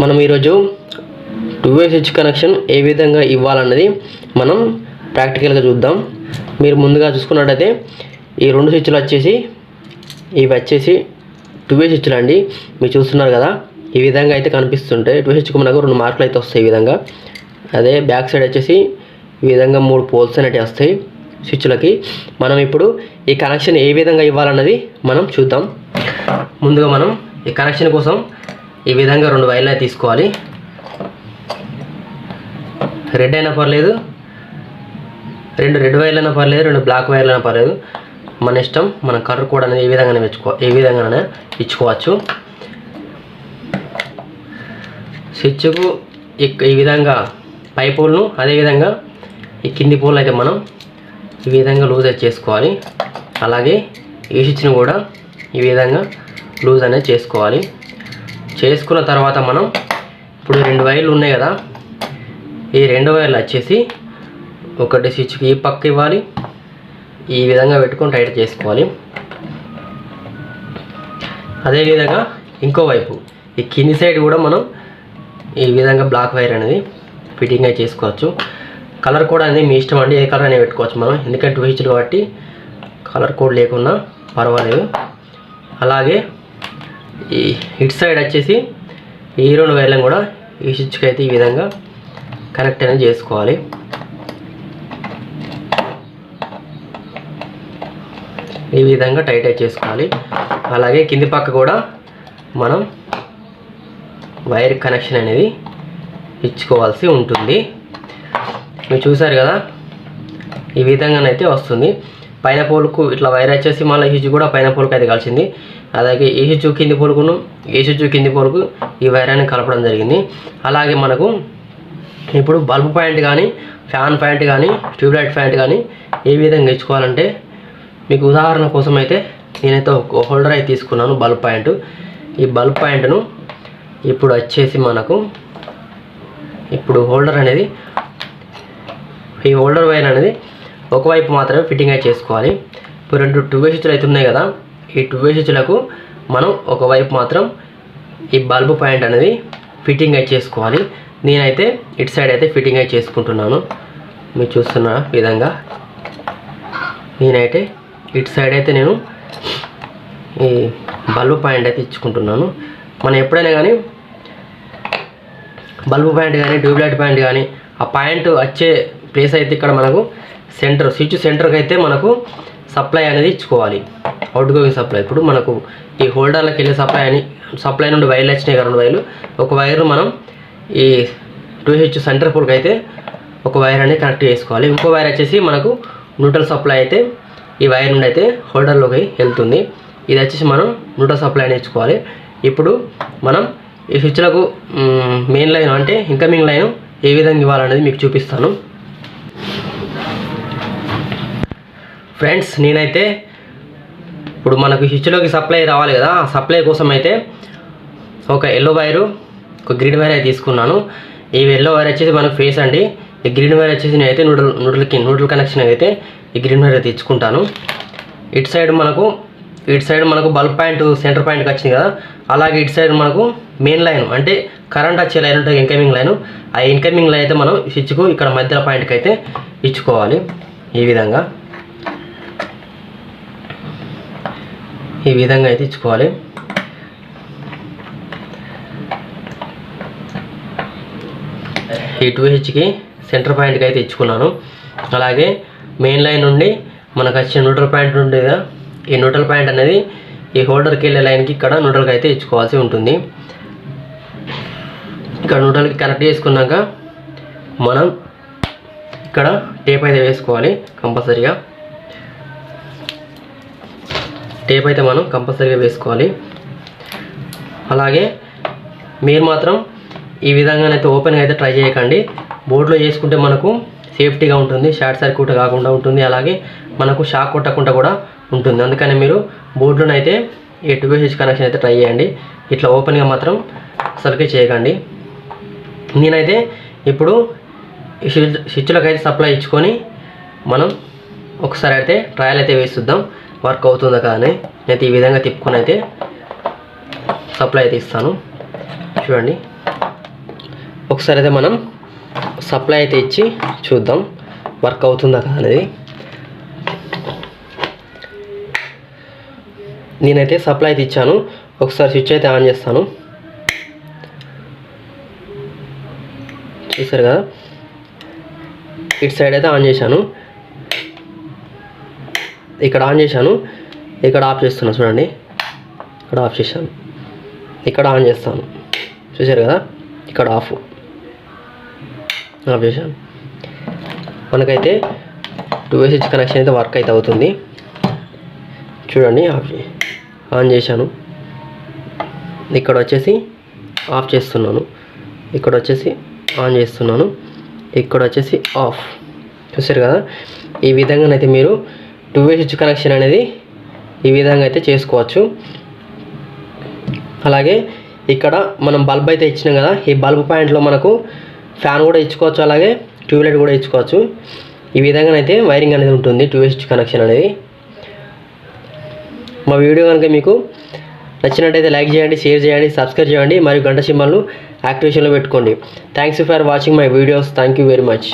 మనం ఈరోజు 2-way switch connection ఏ విధంగా ఇవ్వాలన్నది మనం ప్రాక్టికల్గా చూద్దాం. మీరు ముందుగా చూసుకున్నట్టయితే ఈ రెండు స్విచ్లు వచ్చేసి ఇవి వచ్చేసి 2-way స్విచ్లు అండి. మీరు చూస్తున్నారు కదా, ఈ విధంగా అయితే కనిపిస్తుంటాయి. 2-way స్విచ్కి మనకు 2 మార్కులు అయితే వస్తాయి ఈ విధంగా. అదే బ్యాక్ సైడ్ వచ్చేసి ఈ విధంగా 3 పోల్స్ అనేవి వస్తాయి స్విచ్లకి. మనం ఇప్పుడు ఈ కనెక్షన్ ఏ విధంగా ఇవ్వాలన్నది మనం చూద్దాం. ముందుగా మనం ఈ కనెక్షన్ కోసం ఈ విధంగా 2 వైర్లు తీసుకోవాలి. రెడ్ అయినా పర్లేదు, 2 రెడ్ వైర్లు అయినా పర్లేదు, 2 బ్లాక్ వైర్లు అయినా పర్లేదు, మన ఇష్టం. మన కలర్ కోడ్ అనేది ఏ విధంగానే ఇచ్చుకోవచ్చు. స్విచ్కు ఈ విధంగా పై పోల్ను, అదేవిధంగా ఈ కింది పోల్ అయితే మనం ఈ విధంగా లూజ్ అయితే చేసుకోవాలి. అలాగే ఈ స్విచ్ను కూడా ఈ విధంగా లూజ్ అనేది చేసుకోవాలి. చేసుకున్న తర్వాత మనం ఇప్పుడు 2 వైర్లు ఉన్నాయి కదా, ఈ 2 వైర్లు వచ్చేసి ఒకటి స్విచ్కి ఈ పక్క ఇవ్వాలి, ఈ విధంగా పెట్టుకొని టైట్ చేసుకోవాలి. అదేవిధంగా ఇంకో వైపు ఈ కింది సైడ్ కూడా మనం ఈ విధంగా బ్లాక్ వైర్ అనేది ఫిట్టింగ్ అయితే చేసుకోవచ్చు. కలర్ కోడ్ అనేది మీ ఇష్టం అండి, ఏ కలర్ అనేది పెట్టుకోవచ్చు మనం, ఎందుకంటే 2 స్విచ్లు కాబట్టి కలర్ కోడ్ లేకున్నా పర్వాలేదు. అలాగే ఈ ఇటు సైడ్ వచ్చేసి ఈ 2 వైర్లను కూడా ఈ స్విచ్కి అయితే ఈ విధంగా కనెక్ట్ అనేది చేసుకోవాలి. ఈ విధంగా టైట్ అయితే చేసుకోవాలి. అలాగే కింది పక్క కూడా మనం వైర్ కనెక్షన్ అనేది ఇచ్చుకోవాల్సి ఉంటుంది. మీరు చూసారు కదా, ఈ విధంగానైతే వస్తుంది. పైన పోల్కు ఇట్లా వైర్ వచ్చేసి మళ్ళీ ఈ స్విచ్ కూడా పైన పోల్కి అయితే కలిసింది. అలాగే ఈ స్విచ్ కింది పోల్కును ఈ స్విచ్ కింది పోల్కు ఈ వైర్ అనేది కలపడం జరిగింది. అలాగే మనకు ఇప్పుడు బల్బ్ పాయింట్ కానీ, ఫ్యాన్ పాయింట్ కానీ, ట్యూబ్లైట్ పాయింట్ కానీ ఏ విధంగా ఇచ్చుకోవాలంటే, మీకు ఉదాహరణ కోసం అయితే నేనైతే ఒక హోల్డర్ అయితే తీసుకున్నాను బల్బ్ పాయింట్. ఈ బల్బ్ పాయింట్ను ఇప్పుడు వచ్చేసి మనకు ఇప్పుడు హోల్డర్ అనేది, ఈ హోల్డర్ వైర్ అనేది ఒకవైపు మాత్రమే ఫిట్టింగ్ అయితే చేసుకోవాలి. ఇప్పుడు 2 2-way స్విచ్లు అయితే ఉన్నాయి కదా, ఈ 2-way స్విచ్లకు మనం ఒకవైపు మాత్రం ఈ బల్బ్ పాయింట్ అనేది ఫిట్టింగ్ అయితే చేసుకోవాలి. నేనైతే ఇటు సైడ్ అయితే ఫిట్టింగ్ అయితే చేసుకుంటున్నాను. మీరు చూస్తున్న విధంగా నేనైతే ఇటు సైడ్ అయితే నేను ఈ బల్బ్ పాయింట్ అయితే ఇచ్చుకుంటున్నాను. మనం ఎప్పుడైనా కానీ బల్బ్ పాయింట్ కానీ, ట్యూబ్లైట్ పాయింట్ కానీ, ఆ పాయింట్ వచ్చే ప్లేస్ అయితే ఇక్కడ మనకు సెంటర్, స్విచ్ సెంటర్కి అయితే మనకు సప్లై అనేది ఇచ్చుకోవాలి, అవుట్ గోయింగ్ సప్లై. ఇప్పుడు మనకు ఈ హోల్డర్లకు వెళ్ళే సప్లై నుండి వైర్లు వచ్చినాయి కదా, 2 వైర్లు. ఒక వైర్ మనం ఈ 2-way స్విచ్ సెంటర్ పోల్కి అయితే ఒక వైర్ అనేది కనెక్ట్ చేసుకోవాలి. ఇంకో వైర్ వచ్చేసి మనకు న్యూట్రల్ సప్లై అయితే ఈ వైర్ నుండి అయితే హోల్డర్లోకి వెళ్తుంది. ఇది వచ్చేసి మనం న్యూట్రల్ సప్లై అనేది ఇచ్చుకోవాలి. ఇప్పుడు మనం ఈ స్విచ్లకు మెయిన్ లైన్ అంటే ఇన్కమింగ్ లైన్ ఏ విధంగా ఇవ్వాలనేది మీకు చూపిస్తాను. ఫ్రెండ్స్, నేనైతే ఇప్పుడు మనకు స్విచ్లోకి సప్లై రావాలి కదా, ఆ సప్లై కోసం అయితే ఒక ఎల్లో వైరు, ఒక గ్రీన్ వైర్ అయితే తీసుకున్నాను. ఈ ఎల్లో వైర్ వచ్చేసి మనకు ఫేస్ అండి, ఈ గ్రీన్ వైర్ వచ్చేసి నేనైతే న్యూట్రల్ కనెక్షన్ అయితే ఈ గ్రీన్ వైర్ అయితే ఇచ్చుకుంటాను. ఇటు సైడ్ మనకు బల్బ్ పాయింట్ సెంటర్ పాయింట్కి వచ్చింది కదా, అలాగే ఇటు సైడ్ మనకు మెయిన్ లైన్ అంటే కరెంట్ వచ్చే లైన్ ఉంటుంది, ఇన్కమింగ్ లైన్. ఆ ఇన్కమింగ్ లైన్ అయితే మనం స్విచ్కు ఇక్కడ మధ్య పాయింట్కి అయితే ఇచ్చుకోవాలి. ఈ విధంగా అయితే ఇచ్చుకోవాలి. ఈ 2-way స్విచ్కి సెంటర్ పాయింట్కి అయితే ఇచ్చుకున్నాను. అలాగే మెయిన్ లైన్ నుండి మనకు వచ్చే న్యూట్రల్ పాయింట్ ఉంటుంది కదా, ఈ న్యూట్రల్ పాయింట్ అనేది ఈ హోల్డర్కి వెళ్ళే లైన్కి ఇక్కడ న్యూట్రల్కి అయితే ఇచ్చుకోవాల్సి ఉంటుంది. ఇక్కడ న్యూట్రల్కి కనెక్ట్ చేసుకున్నాక మనం ఇక్కడ టేప్ అయితే వేసుకోవాలి కంపల్సరీగా. టేప్ అయితే మనం కంపల్సరీగా వేసుకోవాలి. అలాగే మీరు మాత్రం ఈ విధంగానైతే ఓపెన్గా అయితే ట్రై చేయకండి. బోర్డులో చేసుకుంటే మనకు సేఫ్టీగా ఉంటుంది, షార్ట్ సర్క్యూట్ కాకుండా ఉంటుంది, అలాగే మనకు షాక్ కొట్టకుండా కూడా ఉంటుంది. అందుకని మీరు బోర్డులోనైతే ఈ 2-way స్విచ్ కనెక్షన్ అయితే ట్రై చేయండి. ఇట్లా ఓపెన్గా మాత్రం అసలుకే చేయకండి. నేనైతే ఇప్పుడు ఈ స్విచ్లకు అయితే సప్లై ఇచ్చుకొని మనం ఒకసారి అయితే ట్రయల్ అయితే వేస్తుద్దాం, వర్క్ అవుతుందా కానీ. నేనైతే ఈ విధంగా తిప్పుకొని అయితే సప్లై అయితే ఇస్తాను. చూడండి. ఒకసారి అయితే మనం సప్లై అయితే ఇచ్చి చూద్దాం వర్క్ అవుతుందా కదా అనేది. నేనైతే సప్లై అయితే ఇచ్చాను. ఒకసారి స్విచ్ అయితే ఆన్ చేస్తాను. చూసారు కదా, ఇటు సైడ్ అయితే ఆన్ చేశాను, ఇక్కడ ఆన్ చేశాను, ఇక్కడ ఆఫ్ చేస్తున్నాను. చూడండి, ఇక్కడ ఆఫ్ చేశాను, ఇక్కడ ఆన్ చేస్తాను. చూసారు కదా, ఇక్కడ ఆఫ్ చేశాను. మనకైతే 2 స్విచ్ కనెక్షన్ అయితే వర్క్ అయితే అవుతుంది. చూడండి, ఆన్ చేశాను, ఇక్కడ వచ్చేసి ఆఫ్ చేస్తున్నాను, ఇక్కడ వచ్చేసి ఆన్ చేస్తున్నాను, ఇక్కడ వచ్చేసి ఆఫ్. చూసారు కదా, ఈ విధంగానైతే మీరు 2 స్విచ్ కనెక్షన్ అనేది ఈ విధంగా అయితే చేసుకోవచ్చు. అలాగే ఇక్కడ మనం బల్బ్ అయితే ఇచ్చినాం కదా, ఈ బల్బ్ పాయింట్లో మనకు ఫ్యాన్ కూడా ఇచ్చుకోవచ్చు, అలాగే ట్యూబ్లైట్ కూడా ఇచ్చుకోవచ్చు. ఈ విధంగానైతే వైరింగ్ అనేది ఉంటుంది 2 స్విచ్ కనెక్షన్ అనేది. మా వీడియో కనుక మీకు నచ్చినట్టయితే లైక్ చేయండి, షేర్ చేయండి, సబ్స్క్రైబ్ చేయండి, మరియు గంట సింబల్ను యాక్టివేషన్లో పెట్టుకోండి. Thanks for watching my videos. Thank you very much.